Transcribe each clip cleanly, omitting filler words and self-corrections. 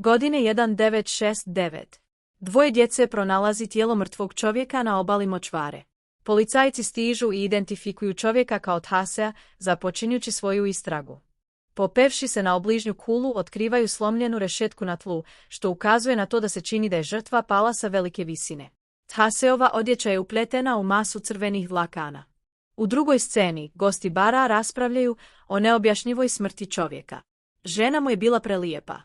Godine 1969. Dvoje djece pronalazi tijelo mrtvog čovjeka na obali močvare. Policajci stižu i identifikuju čovjeka kao Thasea, započinjući svoju istragu. Popevši se na obližnju kulu, otkrivaju slomljenu rešetku na tlu, što ukazuje na to da se čini da je žrtva pala sa velike visine. Thaseova odjeća je upletena u masu crvenih vlakana. U drugoj sceni, gosti bara raspravljaju o neobjašnjivoj smrti čovjeka. Žena mu je bila prelijepa.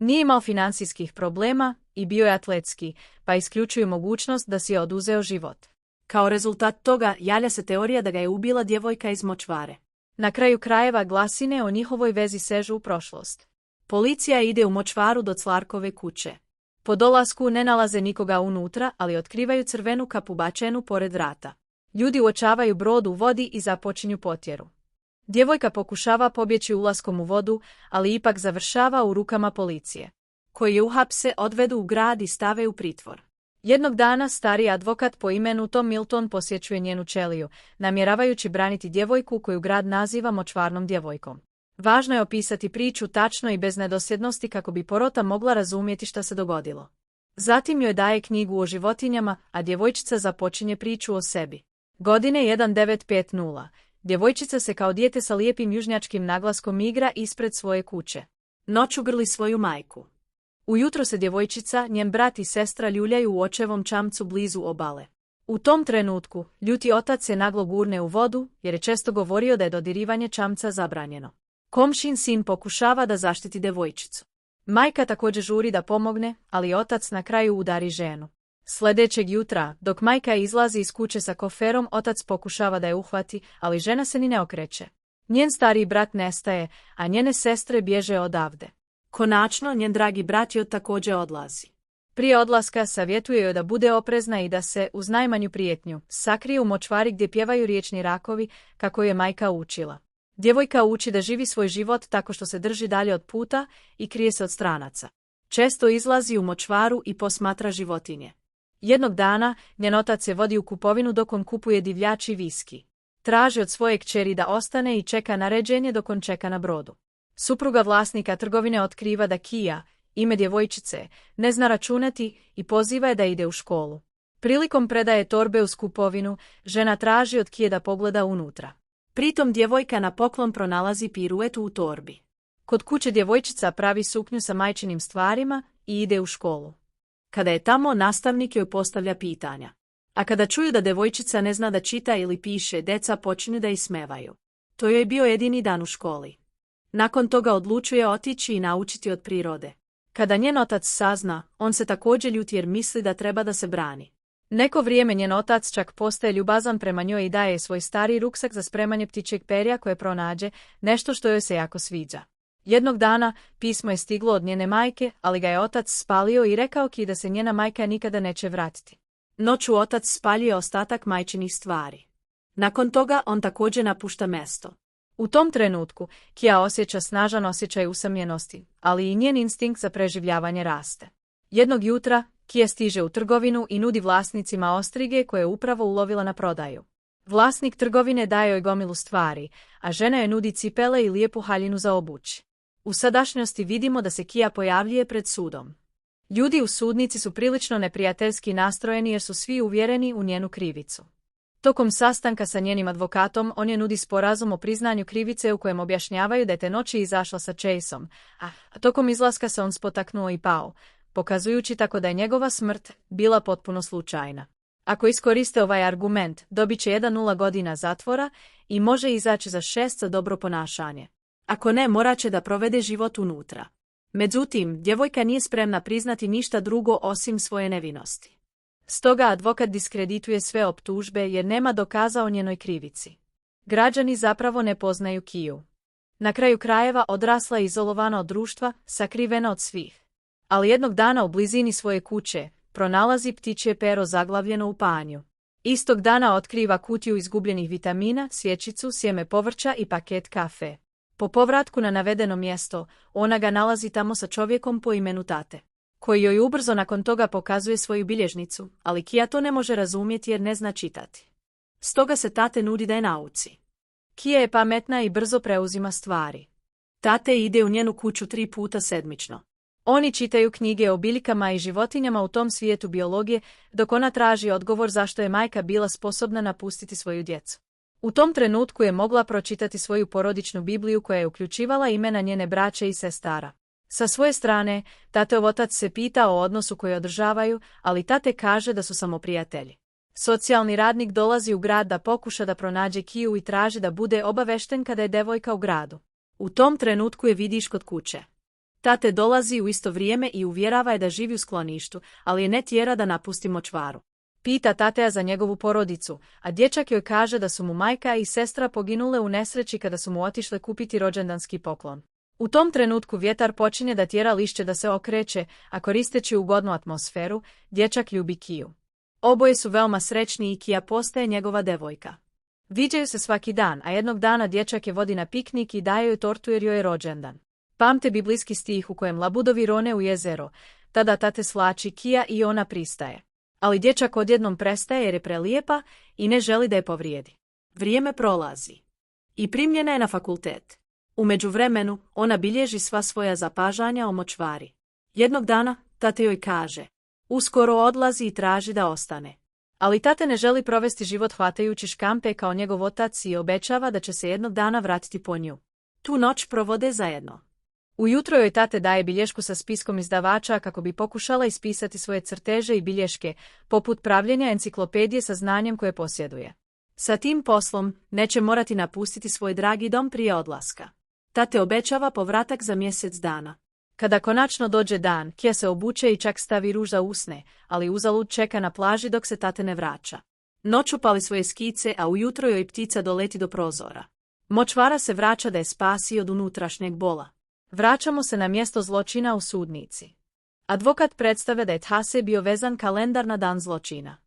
Nije imao financijskih problema i bio je atletski, pa isključuju mogućnost da si je oduzeo život. Kao rezultat toga javlja se teorija da ga je ubila djevojka iz močvare. Na kraju krajeva glasine o njihovoj vezi sežu u prošlost. Policija ide u močvaru do Clarkove kuće. Po dolasku ne nalaze nikoga unutra, ali otkrivaju crvenu kapu bačenu pored vrata. Ljudi uočavaju brod u vodi i započinju potjeru. Djevojka pokušava pobjeći ulaskom u vodu, ali ipak završava u rukama policije, koji je uhapse, odvedu u grad i stave u pritvor. Jednog dana stari advokat po imenu Tom Milton posjećuje njenu ćeliju, namjeravajući braniti djevojku koju grad naziva močvarnom djevojkom. Važno je opisati priču tačno i bez nedosljednosti kako bi porota mogla razumjeti šta se dogodilo. Zatim joj daje knjigu o životinjama, a djevojčica započinje priču o sebi. Godine 1950. Djevojčica se kao dijete sa lijepim južnjačkim naglaskom igra ispred svoje kuće. Noću grli svoju majku. Ujutro se djevojčica, njen brat i sestra ljuljaju u očevom čamcu blizu obale. U tom trenutku, ljuti otac se naglo gurne u vodu, jer je često govorio da je dodirivanje čamca zabranjeno. Komšin sin pokušava da zaštiti djevojčicu. Majka također žuri da pomogne, ali otac na kraju udari ženu. Sljedećeg jutra, dok majka izlazi iz kuće sa koferom, otac pokušava da je uhvati, ali žena se ni ne okreće. Njen stariji brat nestaje, a njene sestre bježe odavde. Konačno, njen dragi brat joj također odlazi. Prije odlaska savjetuje joj da bude oprezna i da se, uz najmanju prijetnju, sakrije u močvari gdje pjevaju riječni rakovi, kako je majka učila. Djevojka uči da živi svoj život tako što se drži dalje od puta i krije se od stranaca. Često izlazi u močvaru i posmatra životinje. Jednog dana, njen otac je vodi u kupovinu dok on kupuje divljači viski. Traži od svoje kćeri da ostane i čeka naređenje dok on čeka na brodu. Supruga vlasnika trgovine otkriva da Kija, ime djevojčice, ne zna računati i poziva je da ide u školu. Prilikom predaje torbe uz kupovinu, žena traži od Kije da pogleda unutra. Pritom djevojka na poklon pronalazi piruetu u torbi. Kod kuće djevojčica pravi suknju sa majčinim stvarima i ide u školu. Kada je tamo, nastavnik joj postavlja pitanja. A kada čuju da djevojčica ne zna da čita ili piše, deca počinju da ismevaju. To joj je bio jedini dan u školi. Nakon toga odlučuje otići i naučiti od prirode. Kada njen otac sazna, on se također ljuti jer misli da treba da se brani. Neko vrijeme njen otac čak postaje ljubazan prema njoj i daje svoj stari ruksak za spremanje ptičjeg perja koje pronađe, nešto što joj se jako sviđa. Jednog dana pismo je stiglo od njene majke, ali ga je otac spalio i rekao Ki da se njena majka nikada neće vratiti. Noću otac spaljuje ostatak majčinih stvari. Nakon toga on također napušta mjesto. U tom trenutku Kija osjeća snažan osjećaj usamljenosti, ali i njen instinkt za preživljavanje raste. Jednog jutra Kija stiže u trgovinu i nudi vlasnicima ostrige koje je upravo ulovila na prodaju. Vlasnik trgovine daje joj gomilu stvari, a žena joj nudi cipele i lijepu haljinu za obući. U sadašnjosti vidimo da se Kija pojavljuje pred sudom. Ljudi u sudnici su prilično neprijateljski nastrojeni jer su svi uvjereni u njenu krivicu. Tokom sastanka sa njenim advokatom on je nudi sporazum o priznanju krivice u kojem objašnjavaju da je te noći izašla sa Chaseom, a tokom izlaska se on spotaknuo i pao, pokazujući tako da je njegova smrt bila potpuno slučajna. Ako iskoriste ovaj argument, dobit će 1-0 godina zatvora i može izaći za 6 za dobro ponašanje. Ako ne, morat će da provede život unutra. Međutim, djevojka nije spremna priznati ništa drugo osim svoje nevinosti. Stoga advokat diskredituje sve optužbe jer nema dokaza o njenoj krivici. Građani zapravo ne poznaju Kiju. Na kraju krajeva odrasla je izolovana od društva, sakrivena od svih. Ali jednog dana u blizini svoje kuće pronalazi ptičje pero zaglavljeno u panju. Istog dana otkriva kutiju izgubljenih vitamina, svječicu, sjeme povrća i paket kafe. Po povratku na navedeno mjesto, ona ga nalazi tamo sa čovjekom po imenu Tate, koji joj ubrzo nakon toga pokazuje svoju bilježnicu, ali Kija to ne može razumjeti jer ne zna čitati. Stoga se Tate nudi da je nauči. Kija je pametna i brzo preuzima stvari. Tate ide u njenu kuću 3 puta sedmično. Oni čitaju knjige o biljkama i životinjama u tom svijetu biologije, dok ona traži odgovor zašto je majka bila sposobna napustiti svoju djecu. U tom trenutku je mogla pročitati svoju porodičnu Bibliju koja je uključivala imena njene braće i sestara. Sa svoje strane, tateov otac se pita o odnosu koji održavaju, ali tate kaže da su samo prijatelji. Socijalni radnik dolazi u grad da pokuša da pronađe Kiju i traži da bude obavešten kada je devojka u gradu. U tom trenutku je vidiš kod kuće. Tate dolazi u isto vrijeme i uvjerava je da živi u skloništu, ali je ne tjera da napusti močvaru. Pita tateja za njegovu porodicu, a dječak joj kaže da su mu majka i sestra poginule u nesreći kada su mu otišle kupiti rođendanski poklon. U tom trenutku vjetar počinje da tjera lišće da se okreće, a koristeći ugodnu atmosferu, dječak ljubi Kiju. Oboje su veoma srećni i Kija postaje njegova devojka. Viđaju se svaki dan, a jednog dana dječak je vodi na piknik i daje joj tortu jer joj je rođendan. Pamte biblijski stih u kojem labudovi rone u jezero, tada tate svlači Kija i ona pristaje. Ali dječak odjednom prestaje jer je prelijepa i ne želi da je povrijedi. Vrijeme prolazi. I primljena je na fakultet. U međuvremenu, ona bilježi sva svoja zapažanja o močvari. Jednog dana, tate joj kaže. Uskoro odlazi i traži da ostane. Ali tate ne želi provesti život hvatajući škampe kao njegov otac i obećava da će se jednog dana vratiti po nju. Tu noć provode zajedno. Ujutro joj tate daje bilješku sa spiskom izdavača kako bi pokušala ispisati svoje crteže i bilješke, poput pravljenja enciklopedije sa znanjem koje posjeduje. Sa tim poslom neće morati napustiti svoj dragi dom prije odlaska. Tate obećava povratak za mjesec dana. Kada konačno dođe dan, Kija se obuče i čak stavi ruž za usne, ali uzalud čeka na plaži dok se tate ne vraća. Noću pali svoje skice, a ujutro joj ptica doleti do prozora. Močvara se vraća da je spasi od unutrašnjeg bola. Vraćamo se na mjesto zločina u sudnici. Advokat predstavlja da je Thase bio vezan kalendar na dan zločina.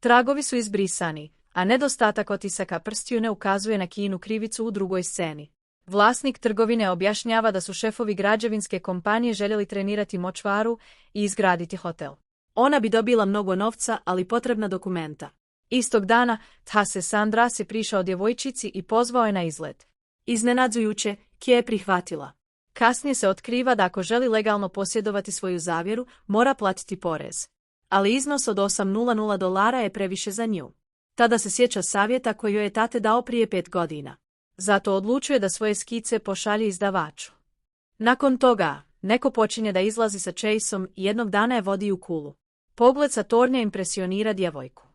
Tragovi su izbrisani, a nedostatak otisaka prstiju ne ukazuje na Kijinu krivicu u drugoj sceni. Vlasnik trgovine objašnjava da su šefovi građevinske kompanije željeli trenirati močvaru i izgraditi hotel. Ona bi dobila mnogo novca, ali potrebna dokumenta. Istog dana, Thase Sandra se prišao djevojčici i pozvao je na izlet. Iznenadzujuće, Kija je prihvatila. Kasnije se otkriva da ako želi legalno posjedovati svoju zavjeru, mora platiti porez. Ali iznos od $800 je previše za nju. Tada se sjeća savjeta koji joj je tate dao prije 5 godina. Zato odlučuje da svoje skice pošalje izdavaču. Nakon toga, neko počinje da izlazi sa Chaseom i jednog dana je vodi u kulu. Pogled sa tornja impresionira djevojku.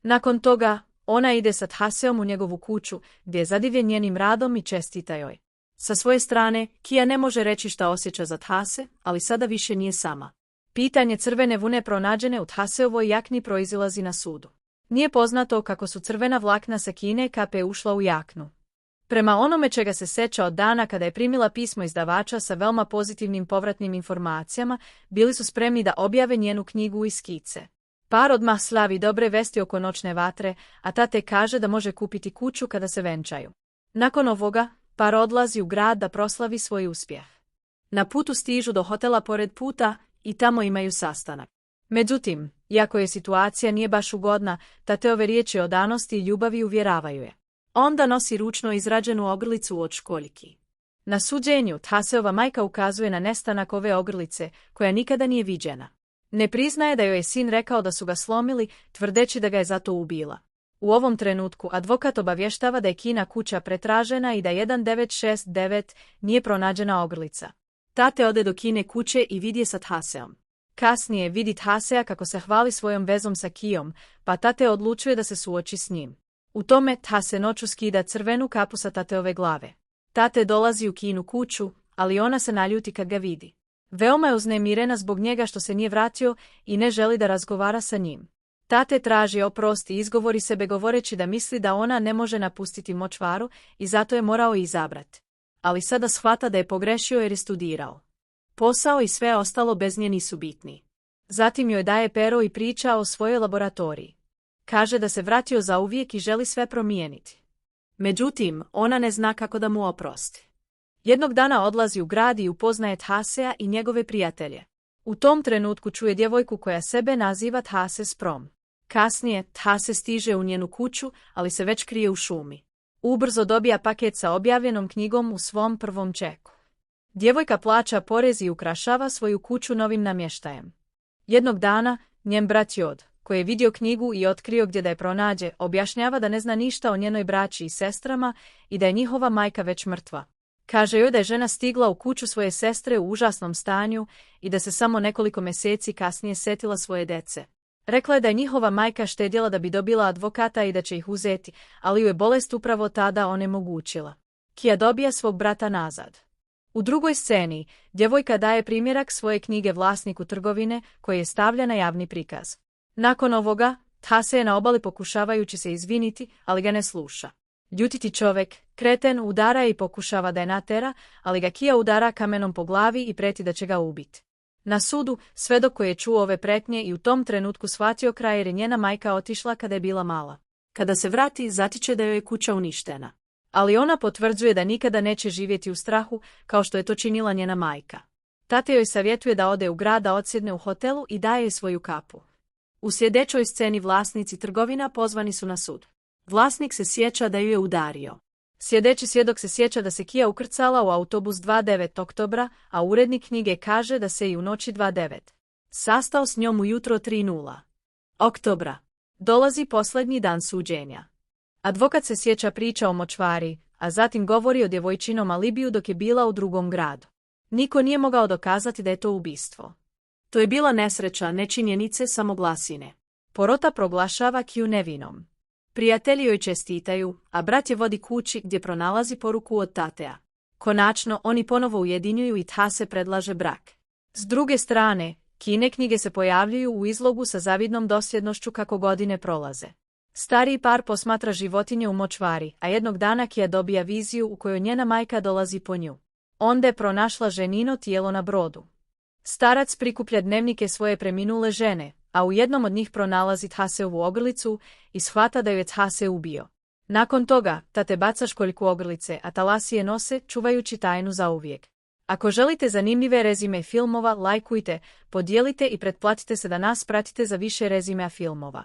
Nakon toga, ona ide sa Thaseom u njegovu kuću, gdje je zadivljen njenim radom i čestita joj. Sa svoje strane, Kija ne može reći šta osjeća za Thase, ali sada više nije sama. Pitanje crvene vune pronađene u Thaseovoj jakni proizilazi na sudu. Nije poznato kako su crvena vlakna sa Kijine kape ušla u jaknu. Prema onome čega se seća od dana kada je primila pismo izdavača sa veoma pozitivnim povratnim informacijama, bili su spremni da objave njenu knjigu i skice. Par odmah slavi dobre vesti oko noćne vatre, a tate kaže da može kupiti kuću kada se venčaju. Nakon ovoga, par odlazi u grad da proslavi svoj uspjeh. Na putu stižu do hotela pored puta i tamo imaju sastanak. Međutim, iako je situacija nije baš ugodna, tateove riječi o danosti i ljubavi uvjeravaju je. Onda nosi ručno izrađenu ogrlicu od školjki. Na suđenju Thaseova majka ukazuje na nestanak ove ogrlice, koja nikada nije viđena. Ne priznaje da joj je sin rekao da su ga slomili, tvrdeći da ga je zato ubila. U ovom trenutku advokat obavještava da je Kijina kuća pretražena i da 1969 nije pronađena ogrlica. Tate ode do Kijine kuće i vidi je sa Thaseom. Kasnije vidi Thasea kako se hvali svojom vezom sa Kijom, pa tate odlučuje da se suoči s njim. U tome Thase noću skida crvenu kapu sa tateove glave. Tate dolazi u Kijinu kuću, ali ona se naljuti kad ga vidi. Veoma je uznemirena zbog njega što se nije vratio i ne želi da razgovara sa njim. Tate traži oprost i izgovori sebe govoreći da misli da ona ne može napustiti močvaru i zato je morao izabrati. Ali sada shvata da je pogrešio jer je studirao. Posao i sve ostalo bez nje nisu bitni. Zatim joj daje pero i priča o svojoj laboratoriji. Kaže da se vratio zauvijek i želi sve promijeniti. Međutim, ona ne zna kako da mu oprosti. Jednog dana odlazi u grad i upoznaje Thasea i njegove prijatelje. U tom trenutku čuje djevojku koja sebe naziva Thase Sprom. Kasnije, Thase stiže u njenu kuću, ali se već krije u šumi. Ubrzo dobija paket sa objavljenom knjigom u svom prvom čeku. Djevojka plaća porez i ukrašava svoju kuću novim namještajem. Jednog dana, njen brat Jod, koji je vidio knjigu i otkrio gdje da je pronađe, objašnjava da ne zna ništa o njenoj braći i sestrama i da je njihova majka već mrtva. Kaže joj da je žena stigla u kuću svoje sestre u užasnom stanju i da se samo nekoliko mjeseci kasnije setila svoje dece. Rekla je da je njihova majka štedjela da bi dobila advokata i da će ih uzeti, ali ju je bolest upravo tada onemogućila. Kia dobija svog brata nazad. U drugoj sceni, djevojka daje primjerak svoje knjige vlasniku trgovine koji je stavlja na javni prikaz. Nakon ovoga, Thase je na obali pokušavajući se izviniti, ali ga ne sluša. Ljutiti čovjek, kreten, udara i pokušava da je natera, ali ga Kia udara kamenom po glavi i preti da će ga ubiti. Na sudu, svedok koji je čuo ove pretnje i u tom trenutku shvatio kraj jer je njena majka otišla kada je bila mala. Kada se vrati, zatiče da joj je kuća uništena. Ali ona potvrđuje da nikada neće živjeti u strahu, kao što je to činila njena majka. Tate joj savjetuje da ode u grad, da odsjedne u hotelu i daje joj svoju kapu. U sljedećoj sceni vlasnici trgovina pozvani su na sud. Vlasnik se sjeća da ju je udario. Sljedeći svjedok se sjeća da se Kia ukrcala u autobus 29. oktobra, a urednik knjige kaže da se i u noći 29. sastao s njom ujutro 30. oktobra. Dolazi posljednji dan suđenja. Advokat se sjeća priča o močvari, a zatim govori o djevojčinom alibiju dok je bila u drugom gradu. Niko nije mogao dokazati da je to ubistvo. To je bila nesreća, ne činjenice, samo glasine. Porota proglašava Kiu nevinom. Prijatelji joj čestitaju, a brat je vodi kući gdje pronalazi poruku od tatea. Konačno, oni ponovo ujedinjuju i Thase predlaže brak. S druge strane, Kine knjige se pojavljuju u izlogu sa zavidnom dosljednošću kako godine prolaze. Stariji par posmatra životinje u močvari, a jednog dana Kia dobija viziju u kojoj njena majka dolazi po nju. Onda je pronašla ženino tijelo na brodu. Starac prikuplja dnevnike svoje preminule žene, a u jednom od njih pronalazi Thaseovu ogrlicu i shvata da ju je Thase ubio. Nakon toga, tate baca školjku ogrlice, a talasi je nose, čuvajući tajnu zauvijek. Ako želite zanimljive rezime filmova, lajkujte, podijelite i pretplatite se da nas pratite za više rezimea filmova.